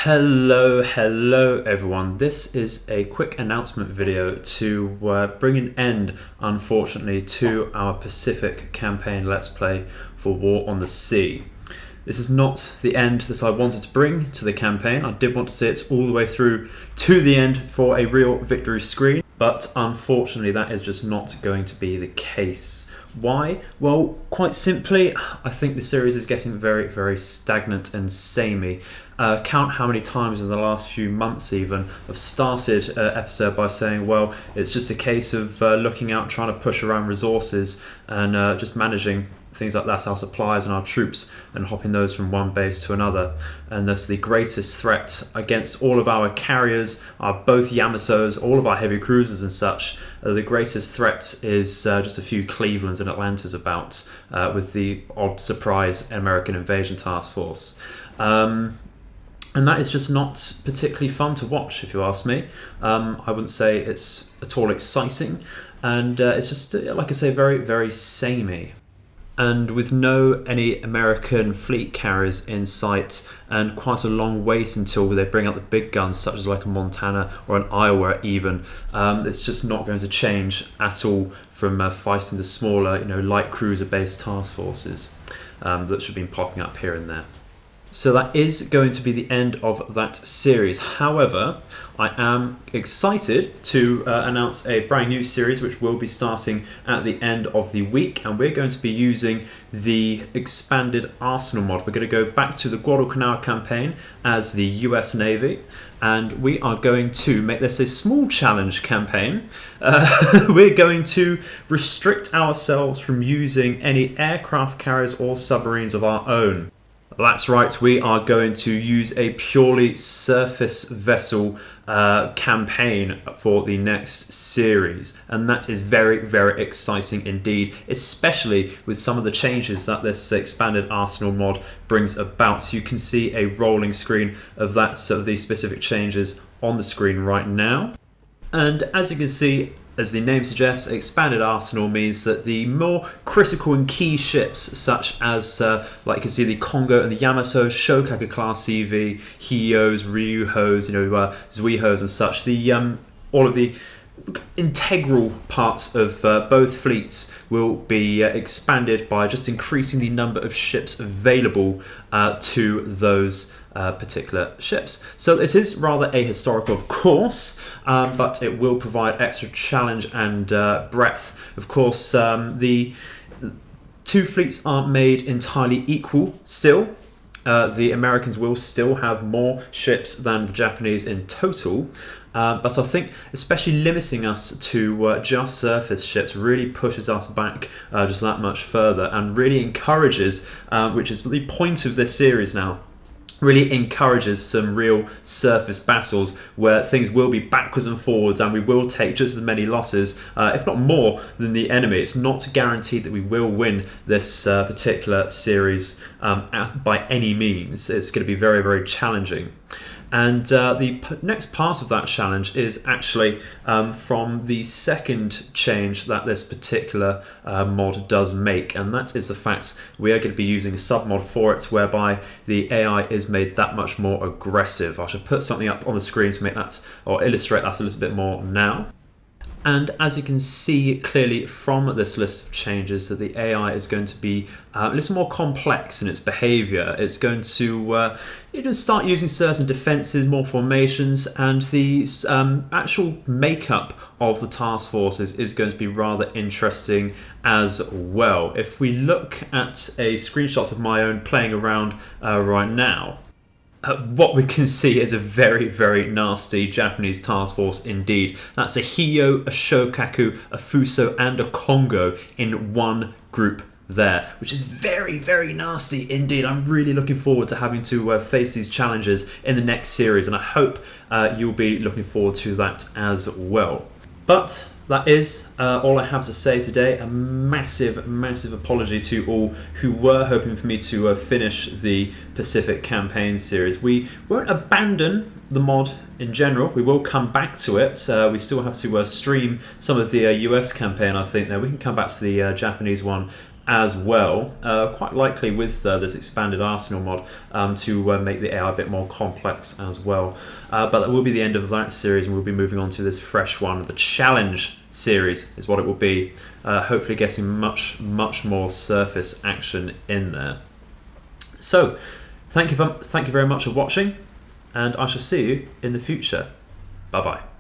Hello everyone. This is a quick announcement video to bring an end, unfortunately, to our Pacific campaign Let's Play for War on the Sea. This is not the end that I wanted to bring to the campaign. I did want to see it all the way through to the end for a real victory screen, but unfortunately that is just not going to be the case. Why? Well, quite simply, I think the series is getting very stagnant and samey. Count how many times in the last few months even I've started an episode by saying, well, it's just a case of looking out, trying to push around resources and just managing things like that, our supplies and our troops, and hopping those from one base to another. And thus the greatest threat against all of our carriers, both Yamatos, all of our heavy cruisers and such, the greatest threat is just a few Clevelands and Atlantas about, with the odd surprise American invasion task force. And that is just not particularly fun to watch, if you ask me. I wouldn't say it's at all exciting, and it's just, like I say, very samey. And with any American fleet carriers in sight, and quite a long wait until they bring out the big guns, such as like a Montana or an Iowa even, it's just not going to change at all from fighting the smaller, light cruiser-based task forces that should be popping up here and there. So that is going to be the end of that series. However, I am excited to announce a brand new series which will be starting at the end of the week, and we're going to be using the expanded Arsenal mod. We're going to go back to the Guadalcanal campaign as the US Navy, and we are going to make this a small challenge campaign. We're going to restrict ourselves from using any aircraft carriers or submarines of our own. That's right, we are going to use a purely surface vessel campaign for the next series, and that is very exciting indeed, especially with some of the changes that this expanded Arsenal mod brings about. So you can see a rolling screen of that, so these specific changes on the screen right now. And as you can see, as the name suggests, expanded Arsenal means that the more critical and key ships, such as, like you can see, the Congo and the Yamato, Shokaku class CV, Hiyos, Ryuhos, Zuihos and such, all of the integral parts of both fleets will be expanded by just increasing the number of ships available to those particular ships. So it is rather ahistorical, of course, but it will provide extra challenge and breadth. Of course, the two fleets aren't made entirely equal still. The Americans will still have more ships than the Japanese in total, but I think especially limiting us to just surface ships really pushes us back just that much further, and really encourages, which is the point of this series now, really encourages some real surface battles where things will be backwards and forwards, and we will take just as many losses, if not more, than the enemy. It's not guaranteed that we will win this particular series by any means. It's going to be very challenging. And the next part of that challenge is actually from the second change that this particular mod does make, and that is the fact we are going to be using a submod for it, whereby the AI is made that much more aggressive. I should put something up on the screen to make that, or illustrate that a little bit more now. And as you can see clearly from this list of changes, that the AI is going to be a little more complex in its behaviour. It's going to start using certain defences, more formations, and the actual makeup of the task forces is going to be rather interesting as well. If we look at a screenshot of my own playing around right now, what we can see is a very nasty Japanese task force indeed. That's a Hiyo, a Shokaku, a Fuso and a Congo in one group there, which is very nasty indeed. I'm really looking forward to having to face these challenges in the next series, and I hope you'll be looking forward to that as well. But that is all I have to say today. A massive apology to all who were hoping for me to finish the Pacific campaign series. We won't abandon the mod in general. We will come back to it. We still have to stream some of the US campaign, I think. Now we can come back to the Japanese one as well, quite likely with this expanded Arsenal mod, to make the AI a bit more complex as well. But that will be the end of that series, and we'll be moving on to this fresh one. The Challenge series is what it will be, hopefully getting much more surface action in there. So thank you very much for watching, and I shall see you in the future. Bye bye.